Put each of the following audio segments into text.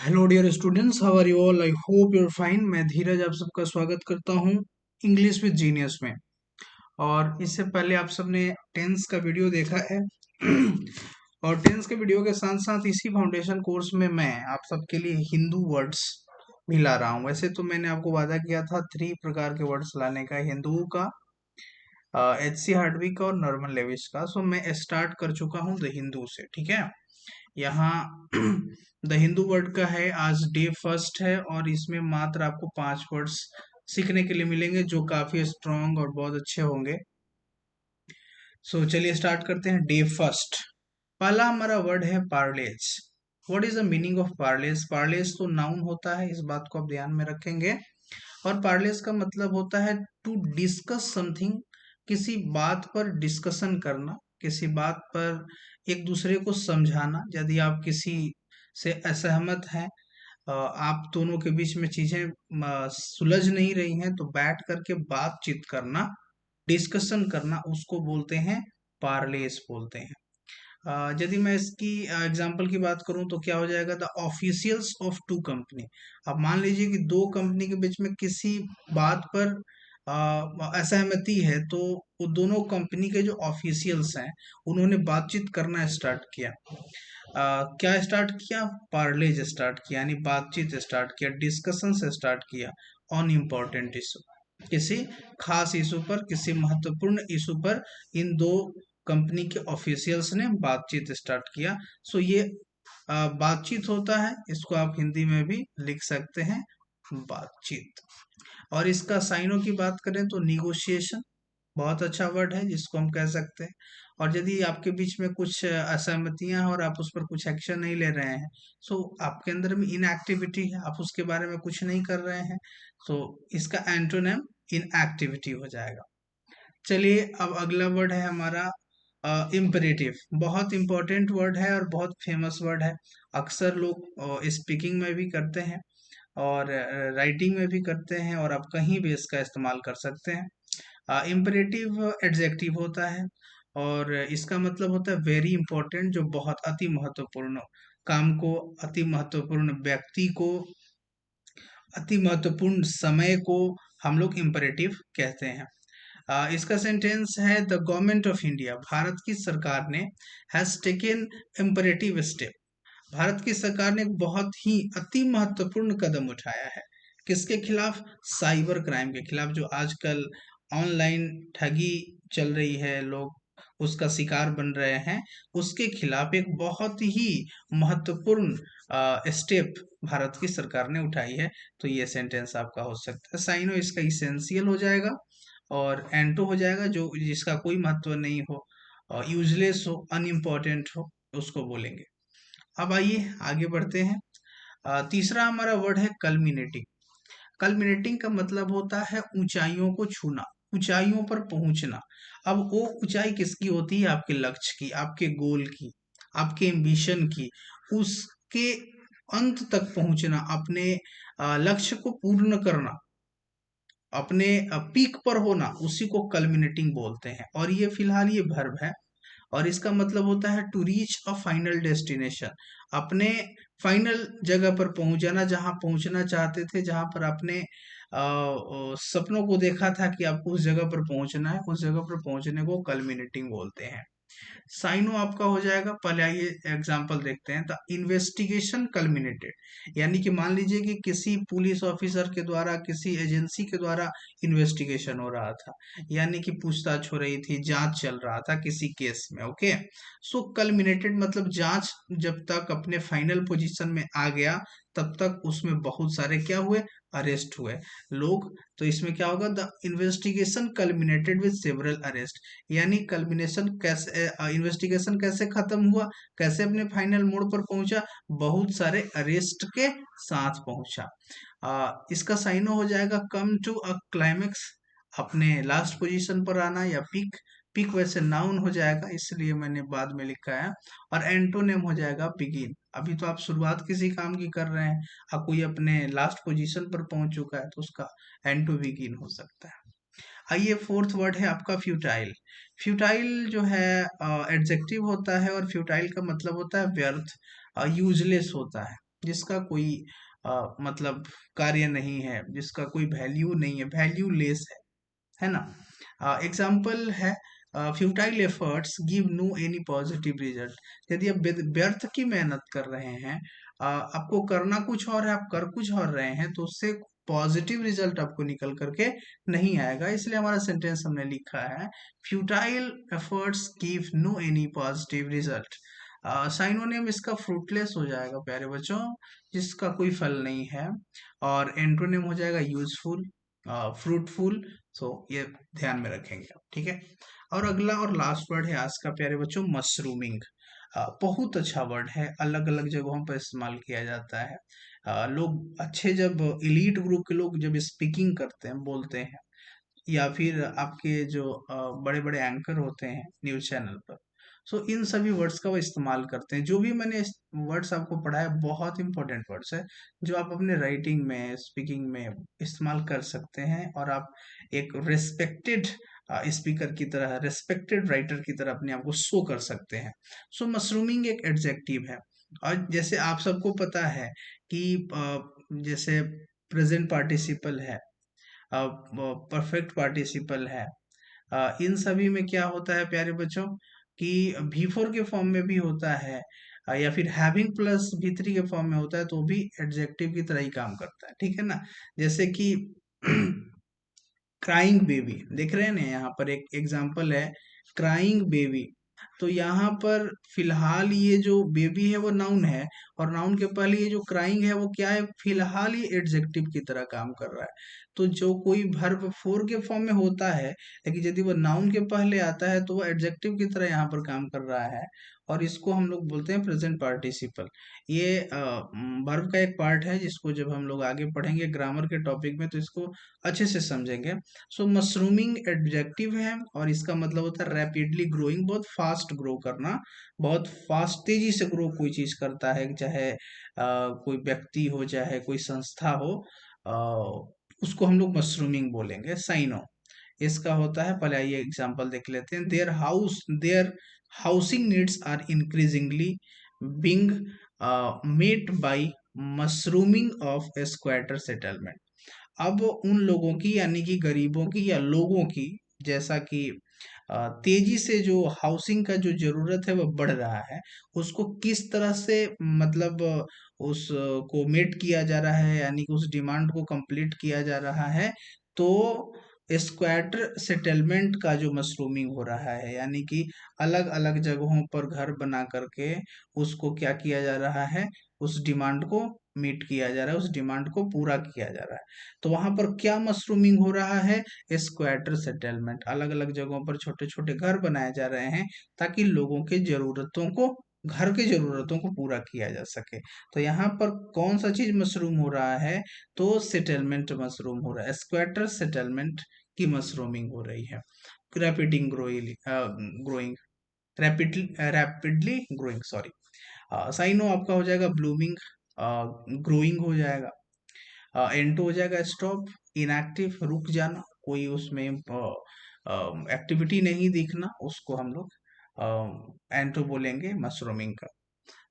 Hello dear students, how are you all? I hope you're fine. मैं धीरज आप सबका स्वागत करता हूँ इंग्लिश विद जीनियस में। और इससे पहले आप सबने टेंस का वीडियो देखा है और टेंस के वीडियो के साथ साथ इसी फाउंडेशन कोर्स में मैं आप सबके लिए हिंदू वर्ड्स भी ला रहा हूँ। वैसे तो मैंने आपको वादा किया था 3 प्रकार के वर्ड्स लाने का, हिंदू का, एच.सी. हार्डविक का और नॉर्मन लेविस का। सो मैं स्टार्ट कर चुका हूँ द हिंदू से, ठीक है। यहाँ द हिंदू वर्ड का है, आज डे फर्स्ट है और इसमें मात्र आपको 5 वर्ड्स सीखने के लिए मिलेंगे जो काफी स्ट्रॉन्ग और बहुत अच्छे होंगे। सो चलिए स्टार्ट करते हैं। डे फर्स्ट, पहला हमारा वर्ड है parleys. What is the meaning of parleys? Parleys तो नाउन होता है, इस बात को आप ध्यान में रखेंगे। और पार्लेज का मतलब होता है टू डिस्कस समथिंग, किसी बात पर डिस्कशन करना, किसी बात पर एक दूसरे को समझाना। यदि आप किसी से असहमत हैं, आप दोनों के बीच में चीजें सुलझ नहीं रही हैं, तो बैठ करके बातचीत करना, डिस्कशन करना, उसको बोलते हैं पार्लेज बोलते हैं। यदि मैं इसकी एग्जांपल की बात करूं तो क्या हो जाएगा? The officials of two company. अब मान लीजिए कि दो कंपनी के बीच में किसी बात पर असहमति है, तो वो दोनों कंपनी के जो ऑफिशियल्स हैं उन्होंने बातचीत करना स्टार्ट किया। क्या स्टार्ट किया? पार्लेज स्टार्ट किया, यानी बातचीत स्टार्ट किया, डिस्कशन से स्टार्ट किया ऑन इम्पोर्टेंट इशू, किसी खास इशू पर, किसी महत्वपूर्ण इशू पर इन दो कंपनी के ऑफिशियल्स ने बातचीत स्टार्ट किया। सो ये बातचीत होता है, इसको आप हिंदी में भी लिख सकते हैं बातचीत। और इसका साइनों की बात करें तो निगोशिएशन बहुत अच्छा वर्ड है जिसको हम कह सकते हैं। और यदि आपके बीच में कुछ असहमतियां हैं और आप उस पर कुछ एक्शन नहीं ले रहे हैं, सो आपके अंदर में इनएक्टिविटी है, आप उसके बारे में कुछ नहीं कर रहे हैं, तो इसका एंटोनिम इनएक्टिविटी हो जाएगा। चलिए अब अगला वर्ड है हमारा इम्परेटिव। बहुत इंपॉर्टेंट वर्ड है और बहुत फेमस वर्ड है। अक्सर लोग स्पीकिंग में भी करते हैं और राइटिंग में भी करते हैं, और आप कहीं भी इसका इस्तेमाल कर सकते हैं। इम्परेटिव एडजेक्टिव होता है और इसका मतलब होता है वेरी इंपॉर्टेंट, जो बहुत अति महत्वपूर्ण काम को, अति महत्वपूर्ण व्यक्ति को, अति महत्वपूर्ण समय को हम लोग इम्परेटिव कहते हैं। इसका सेंटेंस है the government of India, Bharat की सरकार ने, has taken imperative step. Bharat की सरकार ने एक बहुत ही अति महत्वपूर्ण कदम उठाया है। किसके खिलाफ? साइबर क्राइम के खिलाफ। जो आजकल ऑनलाइन ठगी चल रही है, लोग उसका शिकार बन रहे हैं, उसके खिलाफ एक बहुत ही महत्वपूर्ण स्टेप भारत की सरकार ने उठाई है। तो ये सेंटेंस आपका हो सकता है। साइनो इसका इसेंशियल हो जाएगा और एंटो हो जाएगा, जो जिसका कोई महत्व नहीं हो, यूजलेस हो, अनइम्पोर्टेंट हो, उसको बोलेंगे। अब आइए आगे बढ़ते हैं। तीसरा हमारा वर्ड है कल्मिनेटिंग। कल्मिनेटिंग का मतलब होता है ऊंचाइयों को छूना, ऊंचाइयों पर पहुंचना। अब वो ऊंचाई किसकी होती है? आपके लक्ष्य की, आपके गोल की, आपके एम्बिशन की, उसके अंत तक पहुंचना, अपने लक्ष्य को पूर्ण करना, अपने पीक पर होना, उसी को कल्मिनेटिंग बोलते हैं। और ये फिलहाल ये वर्ब है और इसका मतलब होता है to reach a final destination, अपने फाइनल जगह पर पहुंच जाना, जहां पहुंचना चाहते थे, जहां पर आपने सपनों को देखा था कि आपको उस जगह पर पहुंचना है, उस जगह पर पहुंचने को कल्मिनेटिंग बोलते हैं। साइनो आपका हो जाएगा। पहले आइए एग्जांपल देखते हैं। द इन्वेस्टिगेशन कल्मिनेटेड, यानी कि मान लीजिए कि किसी पुलिस ऑफिसर के द्वारा, किसी एजेंसी के द्वारा इन्वेस्टिगेशन हो रहा था, यानी कि पूछताछ हो रही थी, जांच चल रहा था किसी केस में। ओके, सो कल्मिनेटेड मतलब जांच जब तक अपने फाइनल पोजीशन में आ गया, तब तक उसमें बहुत सारे क्या हुए? अरेस्ट हुए लोग। तो इसमें क्या होगा? The investigation culminated with several arrest, यानी कल्मिनेशन कैसे, इन्वेस्टिगेशन कैसे खत्म हुआ, कैसे अपने फाइनल मोड पर पहुंचा? बहुत सारे अरेस्ट के साथ पहुंचा। इसका साइनो हो जाएगा कम टू अ क्लाइमेक्स, अपने लास्ट पोजीशन पर आना, या पीक। पीक वैसे नाउन हो जाएगा, इसलिए मैंने बाद में लिखा है। और एंटोनिम हो जाएगा बिगिन। अभी तो आप शुरुआत किसी काम की कर रहे हैं, और कोई अपने लास्ट पोजीशन पर पहुंच चुका है, तो उसका एंटो बिगिन हो सकता है। आइए फोर्थ वर्ड है आपका फ्यूटाइल। फ्यूटाइल जो है एडजेक्टिव होता है और फ्यूटाइल का मतलब होता है व्यर्थ, यूजलेस होता है। जिसका कोई मतलब कार्य नहीं है, जिसका कोई वैल्यू नहीं है, वैल्यूलेस है ना। एग्जाम्पल है, futile efforts give no any positive result. यदि आप व्यर्थ की मेहनत कर रहे हैं, आपको करना कुछ और है, आप कर कुछ और रहे हैं, तो उससे पॉजिटिव रिजल्ट आपको निकल करके नहीं आएगा। इसलिए हमारा सेंटेंस हमने लिखा है, futile efforts give no any positive result. Synonym इसका फ्रूटलेस हो जाएगा प्यारे बच्चों, जिसका कोई फल नहीं है। और एंटोनिम हो जाएगा यूजफुल, फ्रूटफुल। सो ये ध्यान में रखेंगे आप, ठीक है। और अगला और लास्ट वर्ड है आज का प्यारे बच्चों, मशरूमिंग। बहुत अच्छा वर्ड है, अलग अलग जगहों पर इस्तेमाल किया जाता है। लोग अच्छे, जब इलीट ग्रुप के लोग जब स्पीकिंग करते हैं, बोलते हैं, या फिर आपके जो बड़े बड़े एंकर होते हैं न्यूज चैनल पर, सो इन सभी वर्ड्स का वो इस्तेमाल करते हैं। जो भी मैंने वर्ड्स आपको पढ़ाया बहुत इंपॉर्टेंट वर्ड्स है, जो आप अपने राइटिंग में, स्पीकिंग में इस्तेमाल कर सकते हैं, और आप एक रेस्पेक्टेड स्पीकर की तरह, रेस्पेक्टेड राइटर की तरह अपने आप को शो कर सकते हैं। सो मशरूमिंग एक एडजेक्टिव है। और जैसे आप सबको पता है कि जैसे प्रेजेंट पार्टिसिपल है, परफेक्ट पार्टिसिपल है, इन सभी में क्या होता है प्यारे बच्चों, कि भी फोर के फॉर्म में भी होता है, या फिर हैविंग प्लस भी थ्री के फॉर्म में होता है, तो भी एडजेक्टिव की तरह ही काम करता है, ठीक है ना। जैसे कि क्राइंग बेबी देख रहे हैं ना, यहाँ पर एक एग्जांपल है, क्राइंग बेबी। तो यहाँ पर फिलहाल ये जो बेबी है वो नाउन है, और नाउन के पहले ये जो क्राइंग है वो क्या है, फिलहाल ये एडजेक्टिव की तरह काम कर रहा है। तो जो कोई वर्ब फोर के फॉर्म में होता है, लेकिन यदि वो नाउन के पहले आता है, तो वो एडजेक्टिव की तरह यहाँ पर काम कर रहा है, और इसको हम लोग बोलते हैं प्रेजेंट पार्टिसिपल। ये वर्ब का एक पार्ट है, जिसको जब हम लोग आगे पढ़ेंगे ग्रामर के टॉपिक में, तो इसको अच्छे से समझेंगे। सो मशरूमिंग एडजेक्टिव है, और इसका मतलब होता है रैपिडली ग्रोइंग, बहुत फास्ट ग्रो करना, बहुत फास्ट तेजी से ग्रो कोई चीज करता है, चाहे कोई व्यक्ति हो, चाहे कोई संस्था हो, उसको हम लोग मशरूमिंग बोलेंगे। साइनो इसका होता है, पहले आइए एग्जांपल देख लेते हैं। There housing needs are increasingly being met by mushrooming of a squatter settlement. अब उन लोगों की, यानी कि गरीबों की या लोगों की, जैसा कि तेजी से जो हाउसिंग का जो जरूरत है वो बढ़ रहा है, उसको किस तरह से मतलब उस को मेट किया जा रहा है, यानी कि उस डिमांड को कंप्लीट किया जा रहा है। तो स्क्वाटर सेटलमेंट का जो मशरूमिंग हो रहा है, यानी कि अलग अलग जगहों पर घर बना करके उसको क्या किया जा रहा है, उस डिमांड को मीट किया जा रहा है, उस डिमांड को पूरा किया जा रहा है। तो वहां पर क्या मशरूमिंग हो रहा है, स्क्वाटर सेटलमेंट। अलग अलग जगहों पर छोटे छोटे घर बनाए जा रहे हैं, ताकि लोगों के जरूरतों को, घर के जरूरतों को पूरा किया जा सके। तो यहाँ पर कौन सा चीज मशरूम हो रहा है, तो सेटलमेंट मशरूम हो रहा है, स्क्वाटर सेटलमेंट की मशरूमिंग हो रही है। Rapiding growing, rapidly growing, sorry. साइनो आपका हो जाएगा ब्लूमिंग, ग्रोइंग हो जाएगा। एंटो हो जाएगा स्टॉप, इनएक्टिव, रुक जाना, कोई उसमें एक्टिविटी नहीं दिखना, उसको हम लोग एंटो बोलेंगे मशरूमिंग का।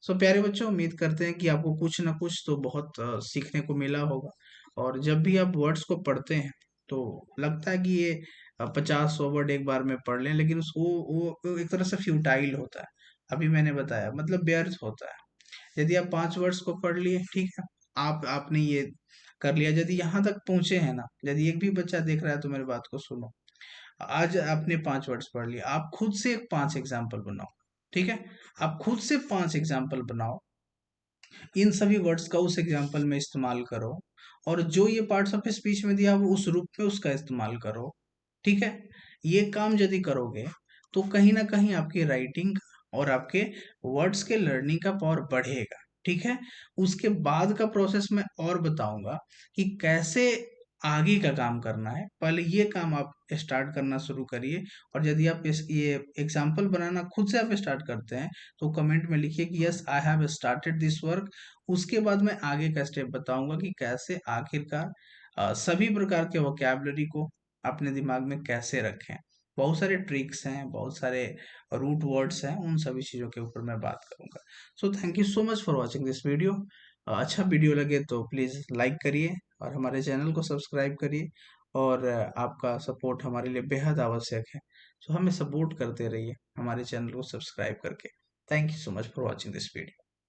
सो प्यारे बच्चों, उम्मीद करते हैं कि आपको कुछ ना कुछ तो बहुत सीखने को मिला होगा। और जब भी आप वर्ड्स को पढ़ते हैं, तो लगता है कि ये 50-100 वर्ड एक बार में पढ़ लें, लेकिन उसको वो एक तरह से फ्यूटाइल होता है। अभी मैंने बताया, मतलब व्यर्थ होता है। यदि आप 5 वर्ड्स को पढ़ लिए, ठीक है, आपने ये कर लिया। यदि यहाँ तक पहुंचे हैं ना, यदि एक भी बच्चा देख रहा है, तो मेरी बात को सुनो। आज आपने 5 वर्ड्स पढ़ लिए, आप खुद से 5 एग्जाम्पल बनाओ, ठीक है। आप खुद से 5 एग्जाम्पल बनाओ, इन सभी वर्ड्स का उस एग्जाम्पल में इस्तेमाल करो, और जो ये पार्ट्स ऑफ स्पीच में दिया वो उस रूप में उसका इस्तेमाल करो, ठीक है। ये काम यदि करोगे, तो कहीं ना कहीं आपकी राइटिंग और आपके वर्ड्स के लर्निंग का पावर बढ़ेगा, ठीक है। उसके बाद का प्रोसेस मैं और बताऊंगा कि कैसे आगे का काम करना है। पहले ये काम आप स्टार्ट करना शुरू करिए, और यदि आप ये एग्जाम्पल बनाना खुद से आप स्टार्ट करते हैं, तो कमेंट में लिखिए कि yes I have started this work. उसके बाद मैं आगे का स्टेप बताऊंगा कि कैसे आखिरकार सभी प्रकार के वोकैबुलरी को अपने दिमाग में कैसे रखें। बहुत सारे ट्रिक्स हैं, बहुत सारे रूट वर्ड्स हैं, उन सभी चीज़ों के ऊपर मैं बात करूंगा। So thank you so much for watching this video. अच्छा वीडियो लगे तो प्लीज़ लाइक करिए और हमारे चैनल को सब्सक्राइब करिए। और आपका सपोर्ट हमारे लिए बेहद आवश्यक है। सो हमें सपोर्ट करते रहिए हमारे चैनल को सब्सक्राइब करके। Thank you so much for watching this video.